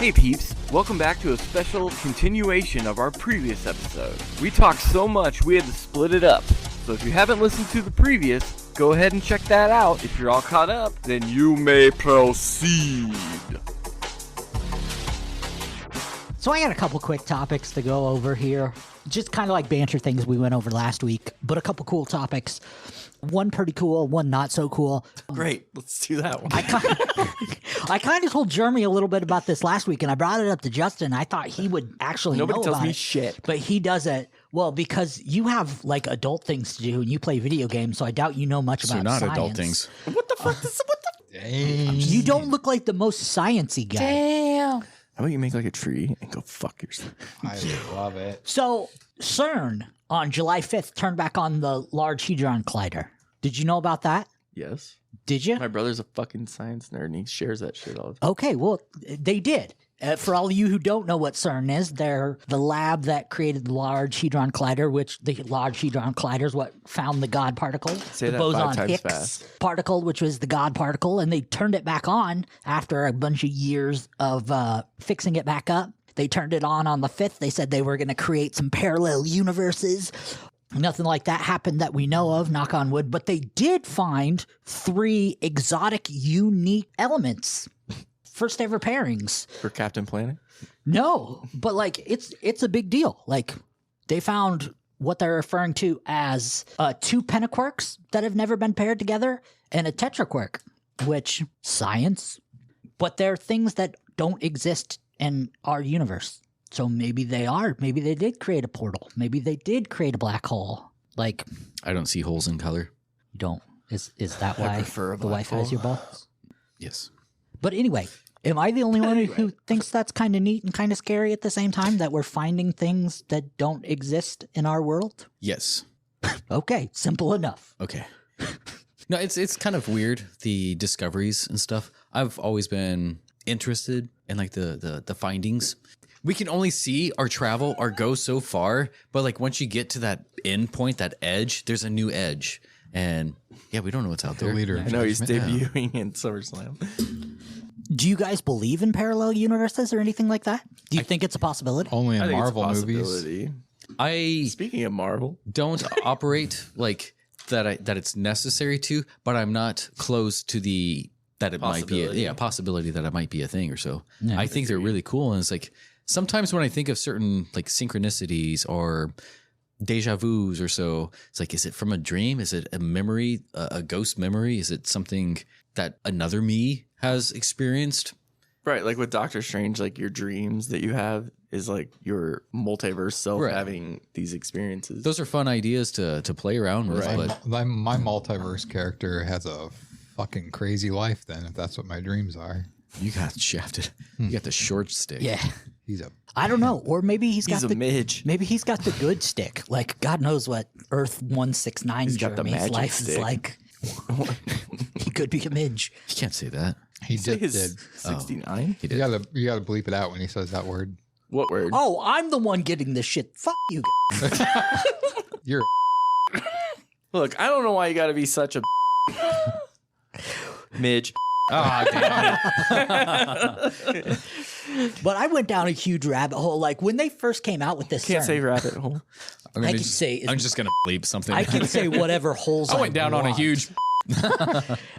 Hey peeps, welcome back to a special continuation of our previous episode. We talked so much we had to split it up. So if you haven't listened to the previous, go ahead and check that out. If you're all caught up, then you may proceed. So I got a couple quick topics to go over here. Just kind of like banter things we went over last week, but a couple cool topics. One pretty cool, one not so cool. Great, let's do that one. I kind of told Jeremy a little bit about this last week, and I brought it up to Justin. I thought he would actually know about it. Nobody tells me shit. But he doesn't. Well, because you have like adult things to do, and you play video games, so I doubt you know much about not science. adult things. What the fuck? Damn. You don't look like the most sciencey guy. Damn. How about you make like a tree and go fuck yourself? I love it. So CERN on July 5th turned back on the Large Hadron Collider. Did you know about that? Yes. Did you? My brother's a fucking science nerd and he shares that shit all the time. Okay, well, they did. For all of you who don't know what CERN is, they're the lab that created the Large Hadron Collider, which the Large Hadron Collider is what found the God particle. Say the that boson 5 times Higgs fast. particle, which was the God particle, and they turned it back on after a bunch of years of fixing it back up. They turned it on the 5th. They said they were going to create some parallel universes. Nothing like that happened that we know of, knock on wood, but they did find 3 exotic, unique elements. First ever pairings. For Captain Planet? No, but like it's a big deal. Like they found what they're referring to as 2 pentaquarks that have never been paired together and a tetraquark, which science, but they're things that don't exist in our universe. So maybe they are. Maybe they did create a portal. Maybe they did create a black hole. Like I don't see holes in color. you don't. Is that why prefer a the wife black has your hole. ball? Yes. But anyway, am I the only one who thinks that's kind of neat and kind of scary at the same time, that we're finding things that don't exist in our world? Yes. Okay, simple enough. Okay. No, it's kind of weird, the discoveries and stuff. I've always been interested in like the findings. We can only see or travel or go so far, but like once you get to that end point, that edge, there's a new edge. And yeah, we don't know what's out there. Leader. I know he's debuting in SummerSlam. Do you guys believe in parallel universes or anything like that? Do you think it's a possibility? Only I in think Marvel it's a movies. possibility. I Speaking of Marvel, don't operate like that it's necessary to, but I'm not close to that it might be a possibility that it might be a thing or so. Yeah. I think they're really cool, and it's like sometimes when I think of certain like synchronicities or deja vus or so, it's like, is it from a dream? Is it a memory, a ghost memory? Is it something that another me has experienced? right? Like with Doctor Strange, like your dreams that you have is like your multiverse self Right. having these experiences. Those are fun ideas to play around with, Right. but My multiverse character has a fucking crazy life then, if that's what my dreams are. you got shafted. You got the short stick. Yeah. He's a I don't know. Or maybe he's got He's a the midge. maybe he's got the good stick. Like God knows what Earth 169 He's got the Jeremy's magic life stick. is like. He could be a midge. You can't say that. he Say just his did. 69? He You did. gotta bleep it out when he says that word. What word? Oh, I'm the one getting this shit. Fuck you guys. You're Look, I don't know why you got to be such a midge. Ah, damn it. But I went down a huge rabbit hole. Like when they first came out with this Can't CERN, say rabbit hole. I'm I gonna can say I'm just gonna bleep something. I can say whatever holes I went down on a want. huge.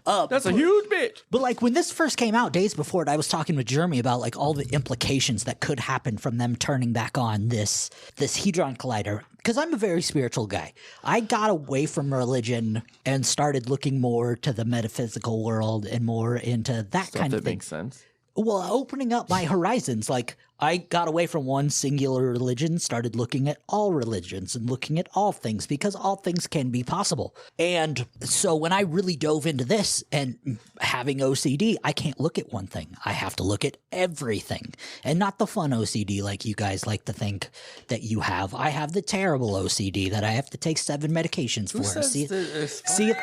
That's a huge bitch. But like when this first came out, days before it, I was talking with Jeremy about like all the implications that could happen from them turning back on this Hadron Collider. Because I'm a very spiritual guy. I got away from religion and started looking more to the metaphysical world and more into that kind That of thing. makes sense. Well, opening up my horizons. Like I got away from one singular religion, started looking at all religions and looking at all things because all things can be possible. And so when I really dove into this and having OCD, I can't look at one thing. I have to look at everything, and not the fun OCD like you guys like to think that you have. I have the terrible OCD that I have to take 7 medications for. See it?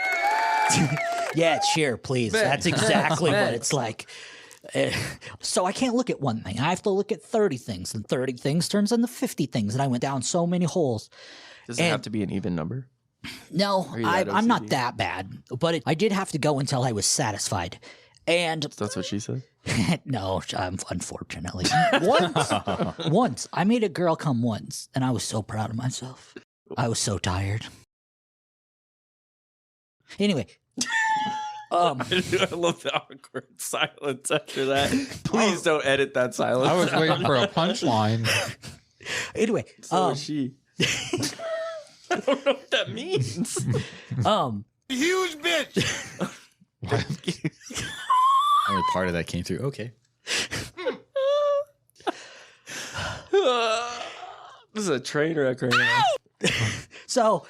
Yeah, sure, please. That's exactly what it's like. So I can't look at one thing. I have to look at 30 things, and 30 things turns into 50 things. And I went down so many holes. Does it have to be an even number? No, Are you that I'm not OCD? that bad, but I did have to go until I was satisfied. And That's what she said. no, unfortunately. Once. I made a girl come once, and I was so proud of myself. I was so tired. Anyway. I love the awkward silence after that. Please don't edit that silence. I was waiting for a punchline. Anyway. So was she. I don't know what that means. Huge bitch. Only part of that came through. Okay. This is a train wreck right now. So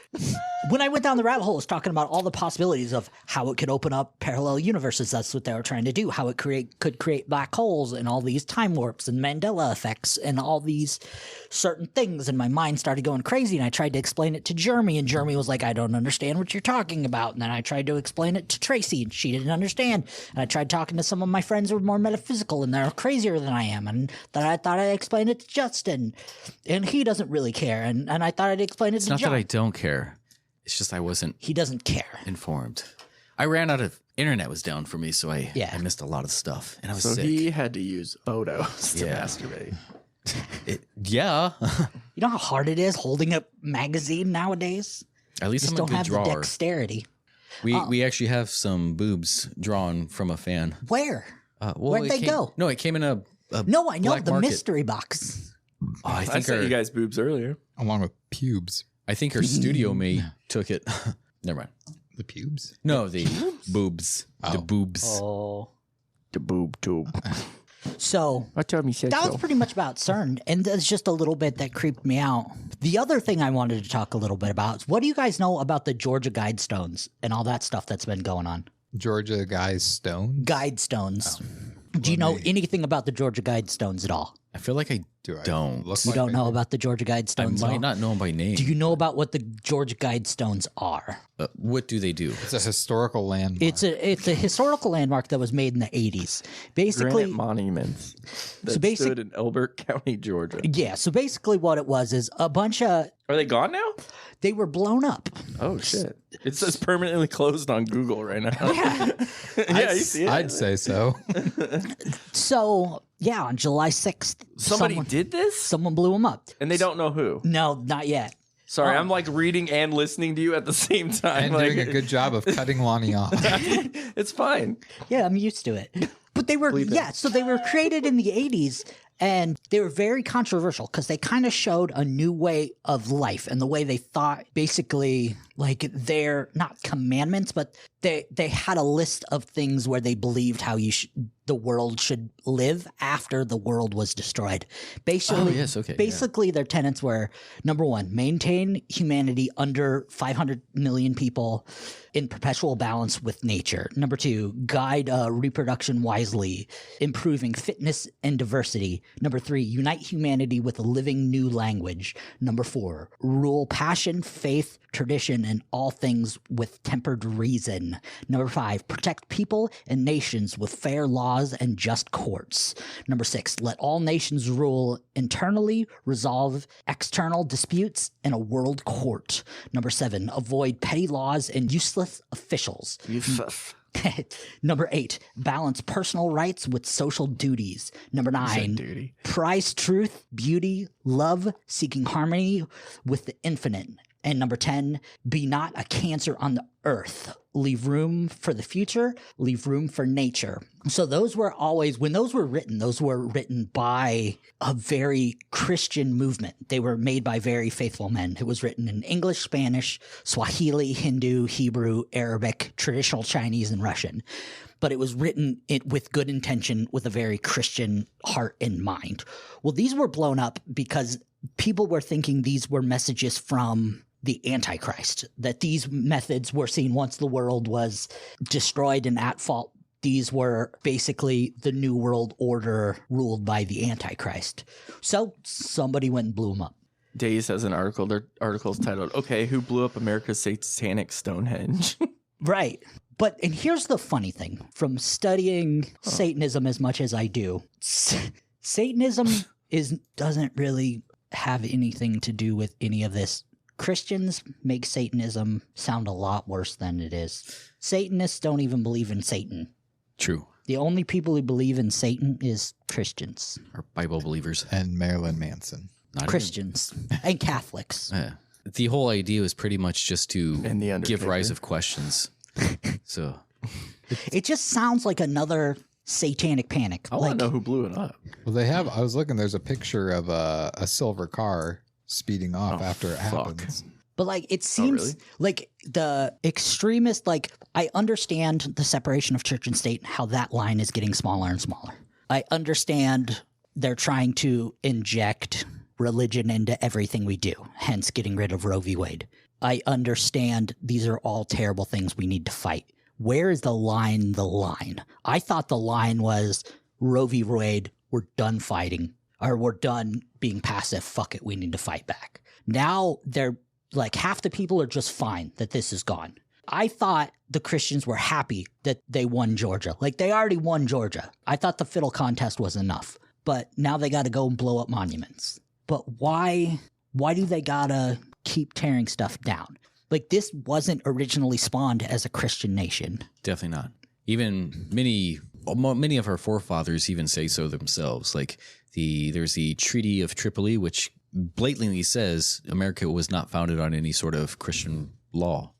when I went down the rabbit hole, I was talking about all the possibilities of how it could open up parallel universes. That's what they were trying to do. How it could create black holes and all these time warps and Mandela effects and all these certain things. And my mind started going crazy. And I tried to explain it to Jeremy, and Jeremy was like, I don't understand what you're talking about. And then I tried to explain it to Tracy, and she didn't understand. And I tried talking to some of my friends who were more metaphysical, and they're crazier than I am. And then I thought I'd explain it to Justin, and he doesn't really care. And I thought I'd explain it It's to not John. that I don't care. It's just I wasn't He doesn't care. informed. I ran out of internet was down for me, so I Yeah. missed a lot of stuff, and I was So sick. he had to use photos to Yeah. masturbate. Yeah. You know how hard it is holding a magazine nowadays? At least Just I'm a don't good have the drawer. dexterity. We actually have some boobs drawn from a fan. Where? Well, Where'd it they came- go? No, it came in a No, I know black the market. mystery box. Oh, I I think sent you guys boobs earlier. Along with pubes. I think her studio mate took it. Never mind. The pubes? No, the boobs. The Oh. boobs. Oh. The boob tube. So What time you said that so? was pretty much about CERN, and there's just a little bit that creeped me out. The other thing I wanted to talk a little bit about is, what do you guys know about the Georgia Guidestones and all that stuff that's been going on? Georgia Guys Stone? Guidestones. Do you know anything about the Georgia Guidestones at all? I feel like I Do I don't. look You like don't I know do? about the Georgia I Guidestones at all? might not know them by name. Do you know about what the Georgia Guidestones are? What do they do? It's a historical landmark. It's a historical landmark that was made in the 80s. Basically, Granite monuments that basic- stood in Elbert County, Georgia. yeah. So basically, what it was is a bunch of Are they gone now? they were blown up. Oh shit! It says permanently closed on Google right now. Yeah. Yeah, you see it. I'd say so. So yeah, on July 6th, Somebody did this, someone blew them up. and they don't know who. No, not yet. Sorry, I'm like reading and listening to you at the same time. And like, doing a good job of cutting Lonnie off. It's fine. Yeah, I'm used to it. But they were, so they were created in the 80s, and they were very controversial because they kind of showed a new way of life and the way they thought, basically, like they're not commandments, but they had a list of things where they believed how the world should live after the world was destroyed. Basically, yes, okay, basically their tenets were, number one, maintain humanity under 500 million people in perpetual balance with nature. Number two, guide reproduction wisely, improving fitness and diversity. Number three, unite humanity with a living new language. Number four, rule passion, faith, tradition, and all things with tempered reason. Number five, protect people and nations with fair laws and just courts. Number six, let all nations rule internally, resolve external disputes in a world court. Number seven, avoid petty laws and useless officials. Number eight, balance personal rights with social duties. Number nine, duty. prize truth, beauty, love, seeking harmony with the infinite. And number 10, be not a cancer on the earth. Leave room for the future, leave room for nature. So those were always, when those were written by a very Christian movement. They were made by very faithful men. It was written in English, Spanish, Swahili, Hindu, Hebrew, Arabic, traditional Chinese, and Russian. But it was written with good intention, with a very Christian heart in mind. Well, these were blown up because people were thinking these were messages from the Antichrist, that these methods were seen once the world was destroyed and at fault. These were basically the New World Order ruled by the Antichrist. So somebody went and blew them up. Days has an article. Their article's titled, "Okay, who blew up America's satanic Stonehenge?" Right. And here's the funny thing. From studying Satanism as much as I do, Satanism doesn't really have anything to do with any of this. Christians make Satanism sound a lot worse than it is. Satanists don't even believe in Satan. True. The only people who believe in Satan is Christians. Or Bible believers. And Marilyn Manson. Not Christians and Catholics. Even, the whole idea was pretty much just to And the give Undertaker. rise of questions. So It just sounds like another satanic panic. I want to know who blew it up. Well, they have. I was looking. There's a picture of a silver car speeding off after it happens. But like it seems really? like the extremist, like I understand the separation of church and state, how that line is getting smaller and smaller. I understand they're trying to inject religion into everything we do, hence getting rid of Roe v. Wade. I understand these are all terrible things we need to fight. Where is the line? I thought the line was Roe v. Wade, we're done fighting, or we're done being passive. Fuck it, we need to fight back. Now they're like half the people are just fine that this is gone. I thought the Christians were happy that they won Georgia. Like they already won Georgia. I thought the fiddle contest was enough. But now they got to go and blow up monuments. But why do they got to keep tearing stuff down? Like this wasn't originally spawned as a Christian nation. definitely not. Even many of our forefathers even say so themselves. Like there's the Treaty of Tripoli, which blatantly says America was not founded on any sort of Christian law.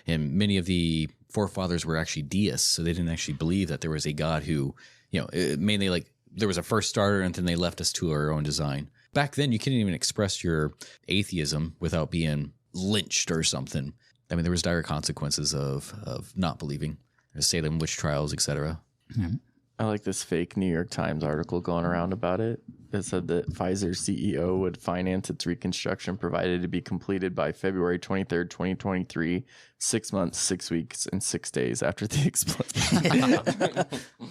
And many of the forefathers were actually deists, so they didn't actually believe that there was a God who, mainly like there was a first starter and then they left us to our own design. Back then, you couldn't even express your atheism without being lynched or something. I mean, there was dire consequences of not believing. There's Salem witch trials, etc. Mm-hmm. I like this fake New York Times article going around about it. It said that Pfizer's CEO would finance its reconstruction provided to be completed by February 23rd, 2023, 6 months, 6 weeks, and 6 days after the explosion.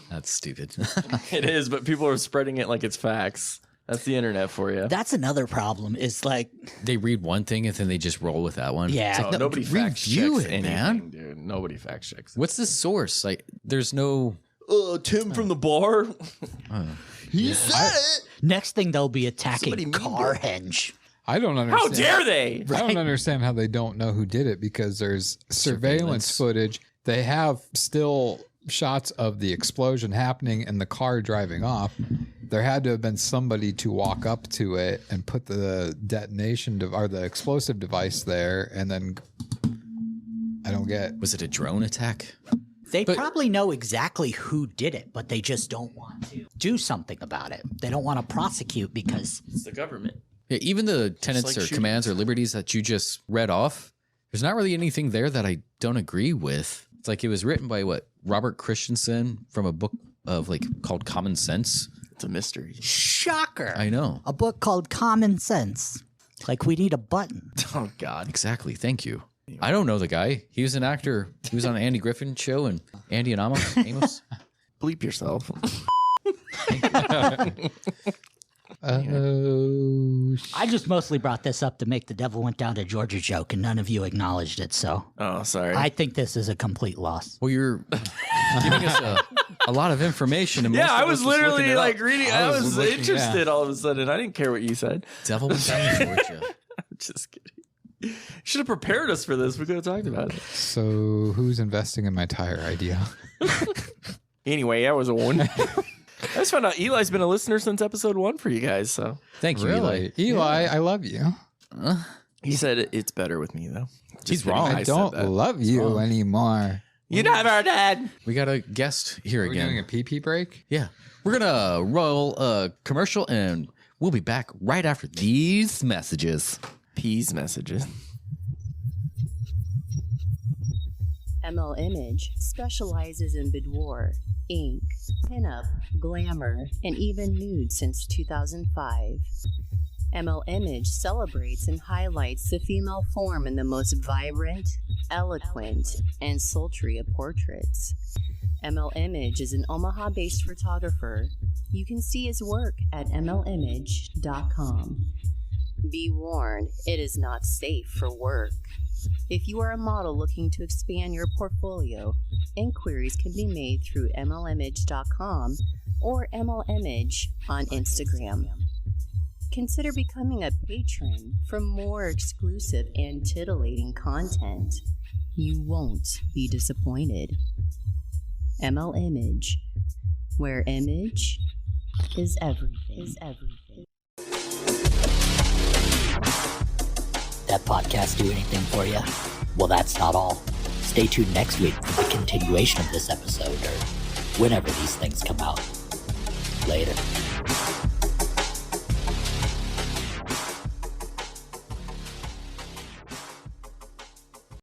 That's stupid. It is, but people are spreading it like it's facts. That's the internet for you. That's another problem. Is like, They read one thing and then they just roll with that one. yeah, So nobody fact review checks it, anything, man. dude. Nobody fact checks. What's the source? Like, there's no. Tim from the bar. He said it. next thing they'll be attacking Somebody mean Carhenge. I don't How understand. dare they? I don't understand how they don't know who did it because there's surveillance footage. They have still shots of the explosion happening and the car driving off. There had to have been somebody to walk up to it and put the detonation or the explosive device there, and then I don't get. Was it a drone attack? They probably know exactly who did it, but they just don't want to do something about it. They don't want to prosecute because It's the government. Yeah, even the tenets like or shooting. commands or liberties that you just read off, there's not really anything there that I don't agree with. It's like it was written by Robert Christensen from a book of called Common Sense. It's a mystery. shocker. I know. A book called Common Sense. Like we need a button. Oh, God. Exactly. Thank you. I don't know the guy. He was an actor. He was on Andy Griffin show and Andy and Amos. Bleep yourself. Oh, I just mostly brought this up to make the devil went down to Georgia joke, and none of you acknowledged it. So Oh, sorry. I think this is a complete loss. Well, you're giving us a lot of information. And yeah, most of I us was just looking literally it up. reading. I was looking, interested all of a sudden. I didn't care what you said. Devil went down to Georgia. Just kidding. Should have prepared us for this. We could have talked about it. so who's investing in my tire idea? Anyway, I was a one. I just found out Eli's been a listener since episode 1 for you guys. So Thank you, Eli. Eli, I love you. he said it's better with me though. He's kidding. wrong. I said don't that. love you anymore. You never did. We got a guest here Are we again. doing a pee-pee break? Yeah. We're going to roll a commercial and we'll be back right after these messages. Peas messages. ML Image specializes in boudoir, ink, pinup, glamour, and even nude since 2005. ML Image celebrates and highlights the female form in the most vibrant, eloquent, and sultry of portraits. ML Image is an Omaha-based photographer. You can see his work at mlimage.com. Be warned, it is not safe for work. If you are a model looking to expand your portfolio, inquiries can be made through mlimage.com or mlimage on Instagram. Consider becoming a patron for more exclusive and titillating content. You won't be disappointed. ML Image, where image is everything. That podcast do anything for you? Well, that's not all. Stay tuned next week for the continuation of this episode, or whenever these things come out. Later.